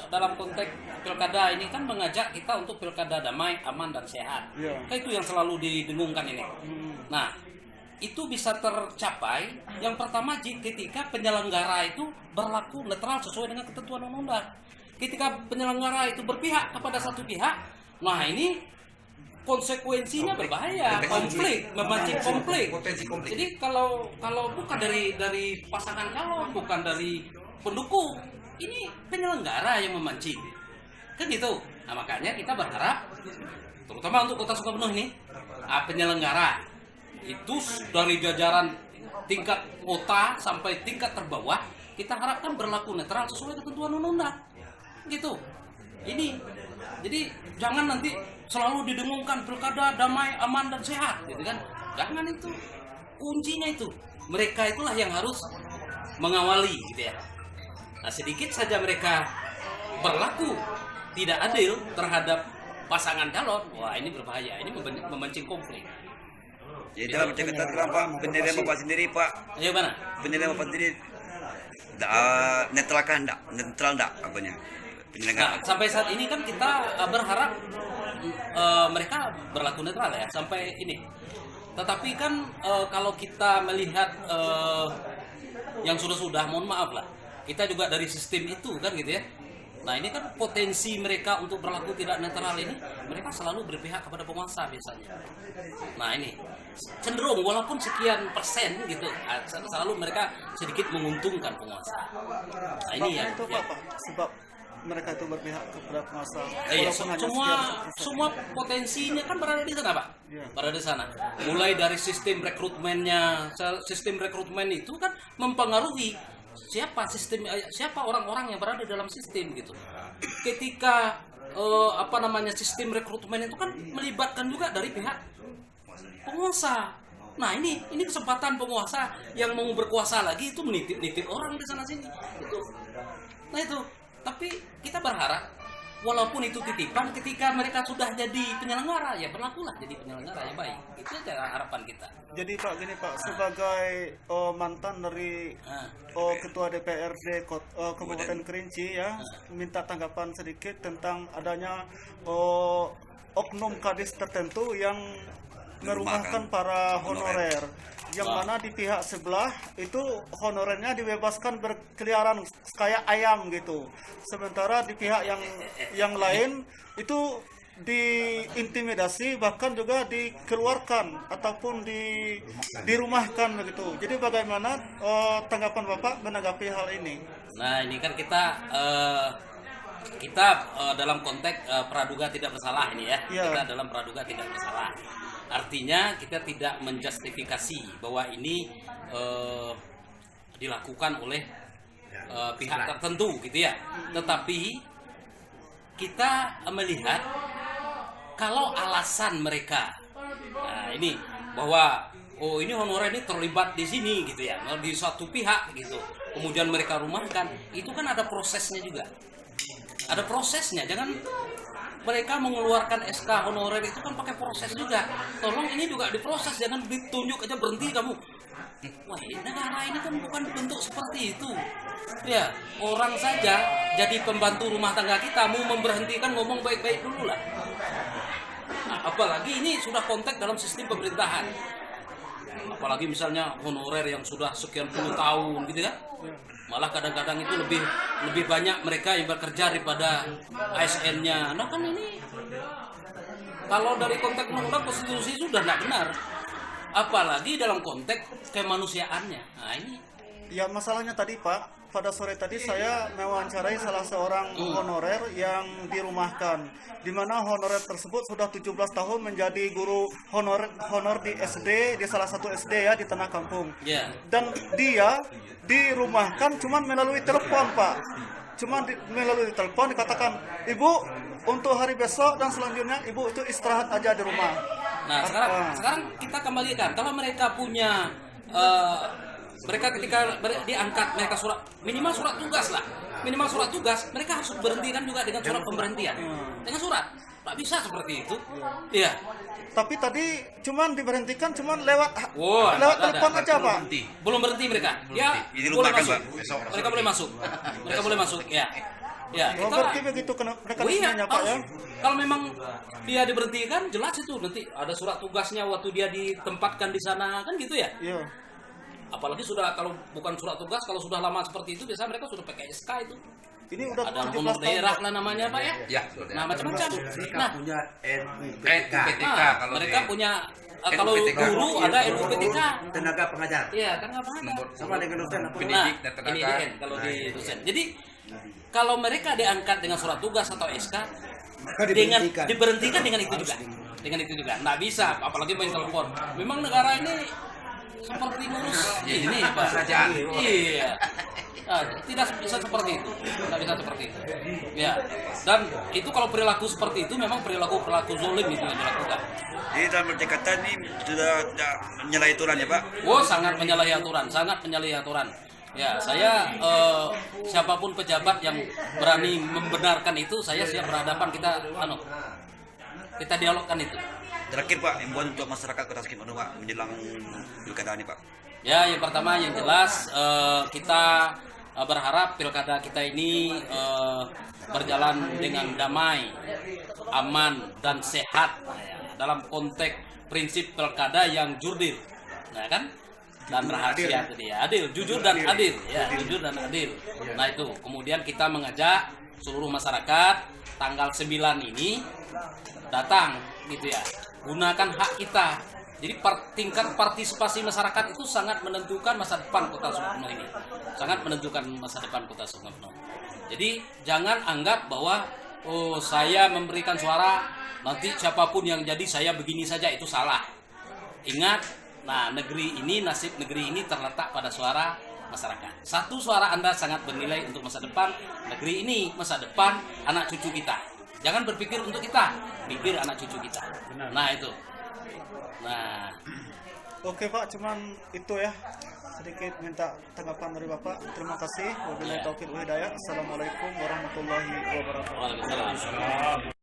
Dalam konteks pilkada ini kan mengajak kita untuk pilkada damai, aman dan sehat. Iya. Kan itu yang selalu didengungkan ini. Nah, itu bisa tercapai yang pertama ketika penyelenggara itu berlaku netral sesuai dengan ketentuan undang-undang. Ketika penyelenggara itu berpihak kepada satu pihak, nah ini konsekuensinya berbahaya, konflik, memancing konflik. Potensi konflik. Jadi kalau bukan dari pasangan calon, bukan dari pendukung, ini penyelenggara yang memancing, kan gitu. Nah makanya kita berharap, terutama untuk Kota Sukabumi ini, penyelenggara itu dari jajaran tingkat kota sampai tingkat terbawah, kita harapkan berlaku netral sesuai ketentuan undang-undang, gitu. Ini, jadi jangan nanti selalu didengungkan pilkada damai, aman dan sehat, gitu kan? Jangan itu, kuncinya itu. Mereka itulah yang harus mengawali, gitu ya. Nah sedikit saja mereka berlaku tidak adil terhadap pasangan calon, wah ini berbahaya, ini memancing konflik. Jadi dalam catatan apa pendirian Bapak sendiri Pak, Ayo mana? pendirian Bapak sendiri netral kan netral enggak apanya Nah, penyelenggara. sampai saat ini kan kita berharap mereka berlaku netral ya sampai ini. Tetapi kan kalau kita melihat yang sudah-sudah, mohon maaf lah, kita juga dari sistem itu kan gitu ya. Nah ini kan potensi mereka untuk berlaku tidak netral ini, mereka selalu berpihak kepada penguasa biasanya. Nah ini cenderung walaupun sekian persen gitu, selalu mereka sedikit menguntungkan penguasa. Nah ini Sebabnya yang itu apa, Pak? Sebab mereka itu berpihak kepada penguasa. iya, Walaupun hanya semua sekian semua potensinya kan berada di sana, Pak. Iya. Berada di sana. Mulai dari sistem rekrutmennya, sistem rekrutmen itu kan mempengaruhi siapa orang-orang yang berada dalam sistem gitu. Ketika sistem rekrutmen itu kan melibatkan juga dari pihak penguasa. Nah ini kesempatan penguasa yang mau berkuasa lagi itu menitip orang di sana sini. Nah itu. Tapi kita berharap walaupun itu titipan, ketika mereka sudah jadi penyelenggara ya berlakulah jadi penyelenggara yang baik. Itu aja harapan kita. Jadi Pak gini Pak, sebagai mantan dari Ketua DPRD Kabupaten Kerinci ya, minta tanggapan sedikit tentang adanya oknum kadis tertentu yang merumahkan para honorer, yang mana di pihak sebelah itu honorernya dibebaskan berkeliaran kayak ayam gitu, sementara di pihak yang lain itu diintimidasi, bahkan juga dikeluarkan ataupun dirumahkan begitu. Jadi bagaimana tanggapan Bapak menanggapi hal ini? Nah ini kan kita dalam konteks praduga tidak bersalah ini ya. Ya. Kita dalam praduga tidak bersalah. Artinya kita tidak menjustifikasi bahwa ini dilakukan oleh pihak tertentu gitu ya. Tetapi kita melihat kalau alasan mereka, nah ini bahwa ini honorer ini terlibat di sini gitu ya, di suatu pihak gitu. Kemudian mereka rumahkan, itu kan ada prosesnya juga. Ada prosesnya, jangan mereka mengeluarkan SK honorer itu kan pakai proses juga. Tolong ini juga diproses, jangan ditunjuk aja berhenti kamu. Wah, negara ini kan bukan dibentuk seperti itu. Ya, orang saja jadi pembantu rumah tangga kita mau memberhentikan ngomong baik-baik dulu lah. Nah, apalagi ini sudah konteks dalam sistem pemerintahan. Apalagi misalnya honorer yang sudah sekian puluh tahun gitu kan. Malah kadang-kadang itu lebih banyak mereka yang bekerja daripada ASN-nya. Nah kan ini kalau dari konteks undang-undang konstitusi sudah tidak benar. Apalagi dalam konteks kemanusiaannya. Nah ini. Ya masalahnya tadi Pak, pada sore tadi saya mewawancarai salah seorang honorer yang dirumahkan, di mana honorer tersebut sudah 17 tahun menjadi guru honor di SD, di salah satu SD ya di tengah kampung. Ya. Dan dia dirumahkan cuman melalui telepon Pak. Melalui telepon dikatakan, "Ibu, untuk hari besok dan selanjutnya Ibu itu istirahat aja di rumah." Nah sekarang kita kembalikan, kalau mereka punya mereka ketika diangkat mereka minimal surat tugas lah, mereka harus berhentikan juga dengan surat pemberhentian, dengan surat. Tak bisa seperti itu. Iya. Tapi tadi cuman diberhentikan lewat Wah, lewat ada. telepon aja Pak. Belum berhenti mereka. Ya, Ini boleh lupakan, masuk. Pak. Mereka boleh masuk. Mereka boleh masuk. Ya. Ya, Oh, berarti begitu mekanismenya Pak ya? Kalau memang dia diberhentikan, jelas itu nanti ada surat tugasnya waktu dia ditempatkan di sana kan gitu ya. Iya. Apalagi sudah kalau bukan surat tugas, kalau sudah lama seperti itu biasanya mereka sudah pakai SK itu. Ini udah Ada 17 honor tahun. daerah lah namanya Pak ya. Ya, Nah macam-macam. mereka Nah, punya PTK kalau mereka di- punya kalau LUPTK. guru ada LUPTK. Tenaga pengajar. Iya, kan apa ada. Sama dengan dosen apa? Nah, pendidik dan tenaga. ini DN kalau di dosen. Jadi kalau mereka diangkat dengan surat tugas atau SK dengan diberhentikan dengan itu juga. Dengan itu juga. Nggak bisa, apalagi main telepon. Memang negara ini seperti ngurus ini Pak. Kerajaan. Iya. Nah, tidak bisa seperti itu. Tidak bisa seperti itu. Ya. Dan itu kalau perilaku seperti itu memang perilaku zolim itu yang dilakukan. Jadi dalam berdekatan ini sudah menyalahi aturan ya Pak? Oh, sangat menyalahi aturan, sangat menyalahi aturan. Ya, saya siapapun pejabat yang berani membenarkan itu, saya siap berhadapan kita dialogkan itu. Terakhir Pak, imbauan untuk masyarakat Kota Tasikmalaya Pak menjelang pilkada ini Pak. Ya, yang pertama yang jelas kita berharap pilkada kita ini berjalan dengan damai, aman dan sehat ya, dalam konteks prinsip pilkada yang jurdil, nah kan, dan rahasia itu dia, adil, jujur dan adil, ya, jujur dan adil. Nah itu, kemudian kita mengajak seluruh masyarakat tanggal 9 ini datang, gitu ya, gunakan hak kita. Jadi tingkat partisipasi masyarakat itu sangat menentukan masa depan Kota Sukabumi ini. Sangat menentukan masa depan Kota Sukabumi. Jadi jangan anggap bahwa saya memberikan suara nanti siapapun yang jadi saya begini saja, itu salah. Ingat, nah nasib negeri ini terletak pada suara masyarakat. Satu suara Anda sangat bernilai untuk masa depan negeri ini, masa depan anak cucu kita. Jangan berpikir untuk kita, pikir anak cucu kita. Nah itu. Nah, Oke Pak, cuman itu ya. Sedikit minta tanggapan dari Bapak. Terima kasih. Wabillahi taufiq wal hidayah. Assalamualaikum warahmatullahi wabarakatuh. waalaikumsalam.